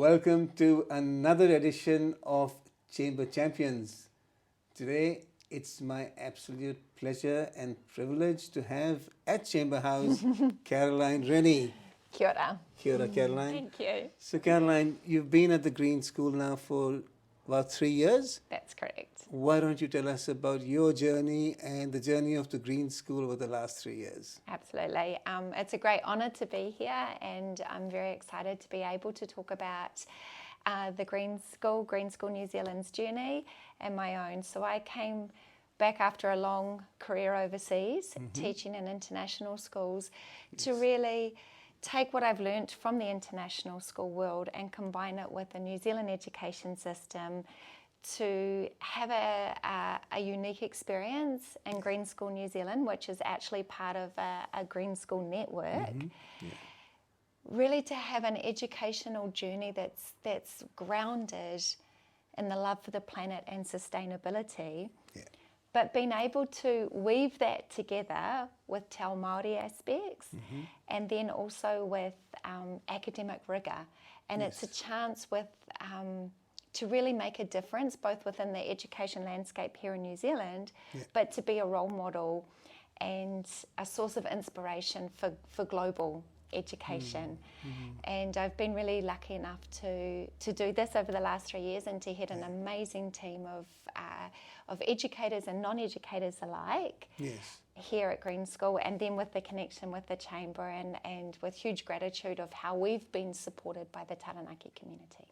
Welcome to another edition of Chamber Champions. Today, it's my absolute pleasure and privilege to have at Chamber House Caroline Rennie. Kia ora. Kia ora, Caroline. Thank you. So, Caroline, you've been at the Green School now for about 3 years. That's correct. Why don't you tell us about your journey and the journey of the Green School over the last 3 years? Absolutely. It's a great honour to be here, and I'm very excited to be able to talk about the Green School New Zealand's journey and my own. So I came back after a long career overseas, teaching in international schools, to really take what I've learnt from the international school world and combine it with the New Zealand education system to have a unique experience in Green School New Zealand, which is actually part of a Green School network. Really to have an educational journey that's grounded in the love for the planet and sustainability, but being able to weave that together with Te Ao Māori aspects and then also with academic rigour. And it's a chance with to really make a difference both within the education landscape here in New Zealand, but to be a role model and a source of inspiration for global education. And I've been really lucky enough to do this over the last 3 years and to head an amazing team of educators and non-educators alike here at Green School, and then with the connection with the Chamber and with huge gratitude of how we've been supported by the Taranaki community.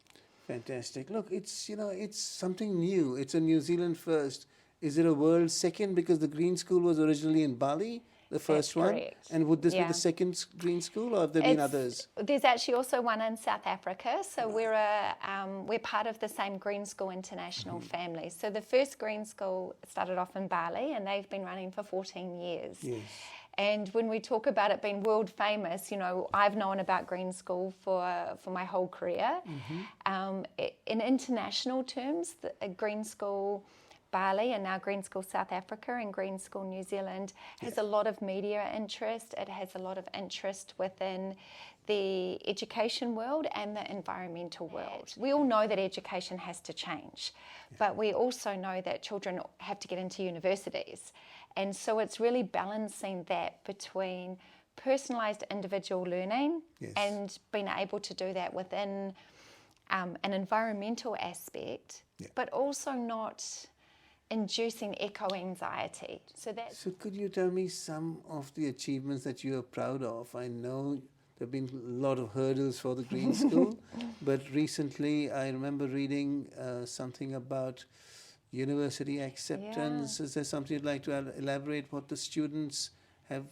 Fantastic. Look, it's something new. It's a New Zealand first. Is it a world second? Because the Green School was originally in Bali, the first one. Correct. And would this be the second Green School, or have there been others? There's actually also one in South Africa. So we're part of the same Green School International family. So the first Green School started off in Bali, and they've been running for 14 years. Yes. And when we talk about it being world famous, you know, I've known about Green School for my whole career. In international terms, Green School Bali and now Green School South Africa and Green School New Zealand has a lot of media interest. It has a lot of interest within the education world and the environmental world. We all know that education has to change, but we also know that children have to get into universities. And so it's really balancing that between personalised individual learning and being able to do that within an environmental aspect, but also not inducing eco-anxiety. So could you tell me some of the achievements that you are proud of? I know there have been a lot of hurdles for the Green School, but recently I remember reading something about university acceptance. Is there something you'd like to elaborate what the students have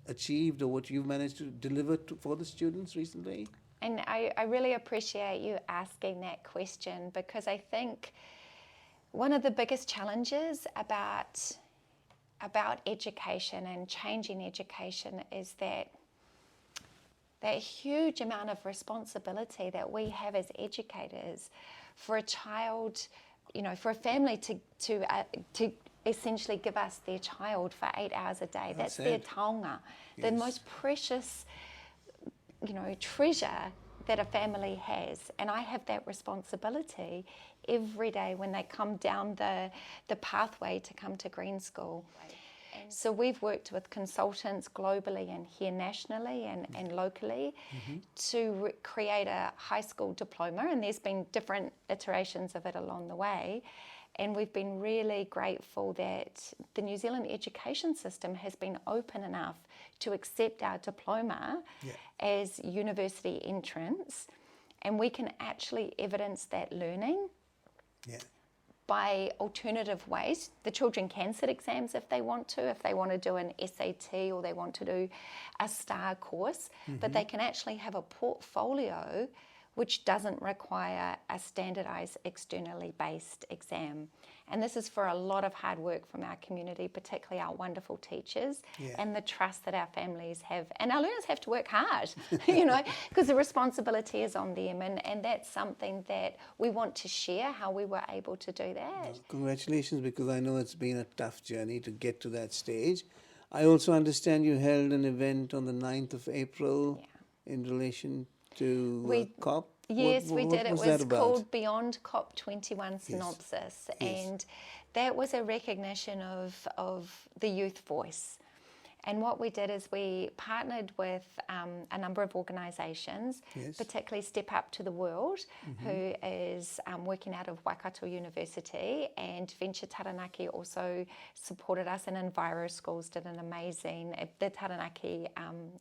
achieved or what you've managed to deliver for the students recently? And I really appreciate you asking that question, because I think one of the biggest challenges about education and changing education is that huge amount of responsibility that we have as educators for a child, you know, for a family to essentially give us their child for 8 hours a day. That's their taonga, the most precious, you know, treasure that a family has. And I have that responsibility every day when they come down the pathway to come to Green School. So we've worked with consultants globally and here nationally and locally to create a high school diploma, and there's been different iterations of it along the way. And we've been really grateful that the New Zealand education system has been open enough to accept our diploma as university entrance, and we can actually evidence that learning by alternative ways. The children can sit exams if they want to do an SAT or they want to do a STAR course, but they can actually have a portfolio which doesn't require a standardised externally based exam. And this is for a lot of hard work from our community, particularly our wonderful teachers and the trust that our families have. And our learners have to work hard, you know, because the responsibility is on them. And that's something that we want to share, how we were able to do that. Well, congratulations, because I know it's been a tough journey to get to that stage. I also understand you held an event on the 9th of April in relation to COP Yes, we did. It was was that about? called Beyond COP21 Synopsis, and that was a recognition of the youth voice. And what we did is we partnered with a number of organisations, particularly Step Up to the World, who is working out of Waikato University, and Venture Taranaki also supported us, and Enviro Schools did an amazing, the Taranaki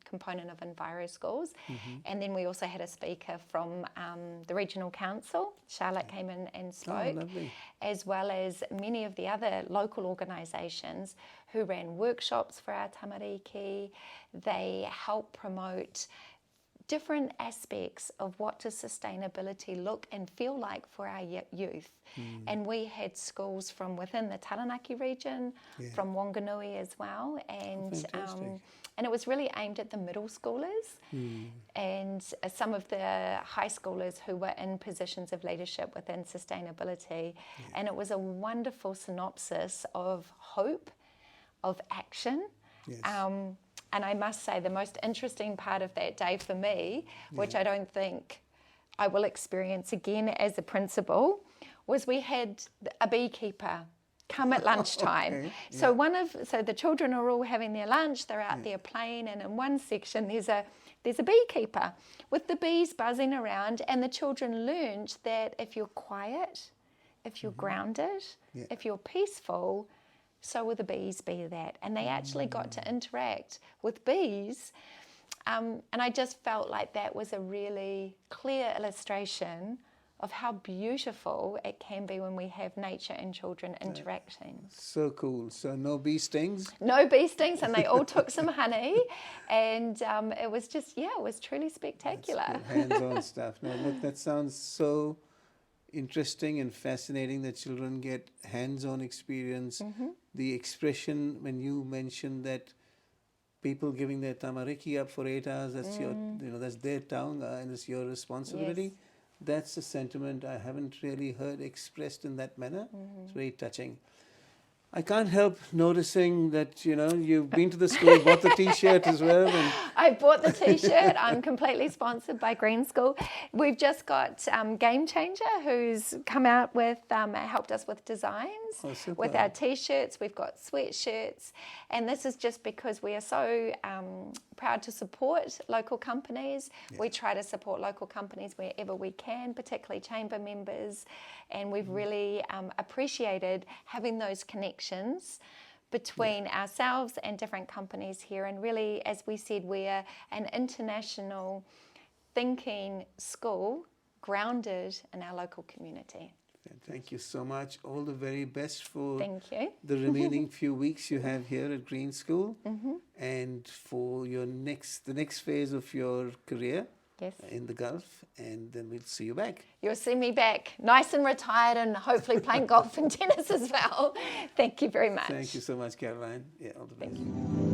component of Enviro Schools. And then we also had a speaker from the Regional Council. Charlotte came in and spoke, as well as many of the other local organisations who ran workshops for our tamariki. They help promote different aspects of what does sustainability look and feel like for our youth. And we had schools from within the Taranaki region, from Wanganui as well, and it was really aimed at the middle schoolers and some of the high schoolers who were in positions of leadership within sustainability. And it was a wonderful synopsis of hope, of action. And I must say the most interesting part of that day for me, which I don't think I will experience again as a principal, was we had a beekeeper come at lunchtime. So the children are all having their lunch, they're out there playing, and in one section there's a beekeeper with the bees buzzing around, and the children learned that if you're quiet, if you're grounded, if you're peaceful, so will the bees be that. And they actually got to interact with bees. And I just felt like that was a really clear illustration of how beautiful it can be when we have nature and children interacting. So cool. So no bee stings? No bee stings, and they all took some honey. And it was just, it was truly spectacular. Cool. Hands-on stuff. Now, look, that sounds so interesting and fascinating that children get hands-on experience. The expression when you mentioned that people giving their tamariki up for 8 hours, that's your, that's their taonga and it's your responsibility. That's a sentiment I haven't really heard expressed in that manner. It's very touching. I can't help noticing that, you've been to the school, bought the T-shirt as well. And I bought the T-shirt. I'm completely sponsored by Green School. We've just got Game Changer, who's come out with, helped us with designs with our T-shirts. We've got sweatshirts. And this is just because we are so proud to support local companies. We try to support local companies wherever we can, particularly chamber members. And we've really appreciated having those connections between ourselves and different companies here. And really, as we said, we're an international thinking school grounded in our local community. Thank you so much. All the very best for the remaining few weeks you have here at Green School and for your the next phase of your career in the Gulf, and then we'll see you back. You'll see me back, nice and retired, and hopefully playing golf and tennis as well. Thank you very much. Thank you so much, Caroline. All the best. Thank you.